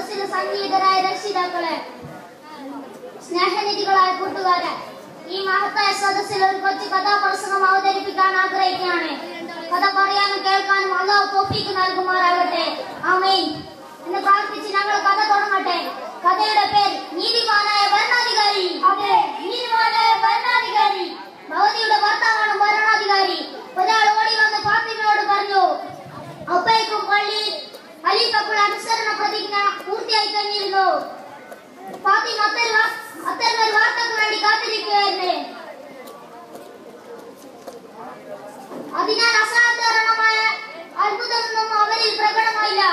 സദസ്സിലെ സംഗീതരായ രക്ഷിതാക്കളെ, സ്നേഹനിധികളായ കൂട്ടുകാരെ, ഈ മഹത്തായ സദസ്സിൽ ഒരു കൊച്ചു കഥാപ്രസംഗം അവതരിപ്പിക്കാൻ ആഗ്രഹിക്കുകയാണ്. കഥ പറയാനും കേൾക്കാനും അല്ലാഹു തൗഫീഖ് നൽകുമാറാകട്ടെ. ആമീൻ എന്ന് പ്രാർത്ഥിച്ച് ഞങ്ങൾ കഥ തുടങ്ങട്ടെ. കഥയുടെ പേര് നീതിമാനായ ഭരണാധികാരി. അതെ, നീതിമാനായ ഭരണാധികാരി. ഭഗവതിയുടെ ഭർത്താവാണ് ഭരണാധികാരി. ഒരാൾ ഓടി വന്ന് ഫാത്തിമയോട് പറഞ്ഞു, അപ്പയ്ക്കും പള്ളിയിൽ ഖലീഫക്കുള്ള അനുസരണ പ്രതിജ്ഞ പൂർത്തിയായി കഴിഞ്ഞിരുന്നു. ഫാത്തിമ അത്തരം വാർത്തക്ക് വേണ്ടി കാത്തിരിക്കുകയായിരുന്നു. അതിനാൽ അസാധാരണമായ അത്ഭുതമൊന്നും അവരിൽ പ്രകടമായില്ല.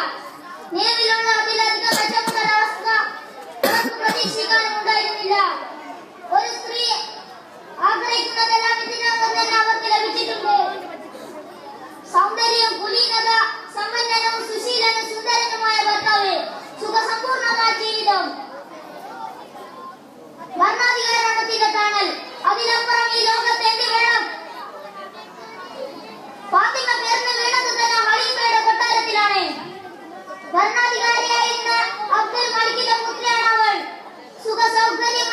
നിലവിലുള്ള അതിലധികം മെച്ചപ്പെട്ട അവർക്ക് പ്രതീക്ഷിക്കാനും ഉണ്ടായിരുന്നില്ല. ഒരു സ്ത്രീ ആഗ്രഹിക്കുന്നതെല്ലാം ഇതിനകം തന്നെ അവർക്ക് ലഭിച്ചിട്ടുണ്ട്. സൗന്ദര്യം, കുലീനത, സമ്പന്നനും സുശീലനും സുന്ദരനുമായ ഭർത്താവ്, സുഖസമ്പൂർണമായ ജീവിതം. ഭരണാധികാരത്തിന്റെ താണൽ, അതിലപ്പുറം ഈ ലോകത്ത് എന്ത് വേണം? ഫാത്തിമ പേരിന് വീണത് തന്നെ ഖലീഫയുടെ കൊട്ടാരത്തിലാണ്. ഭരണാധികാരിയായിരുന്ന അബ്ദുൽ മലിക്കിന്റെ പുത്രിയാണ് അവൾ. സുഖസൗകര്യ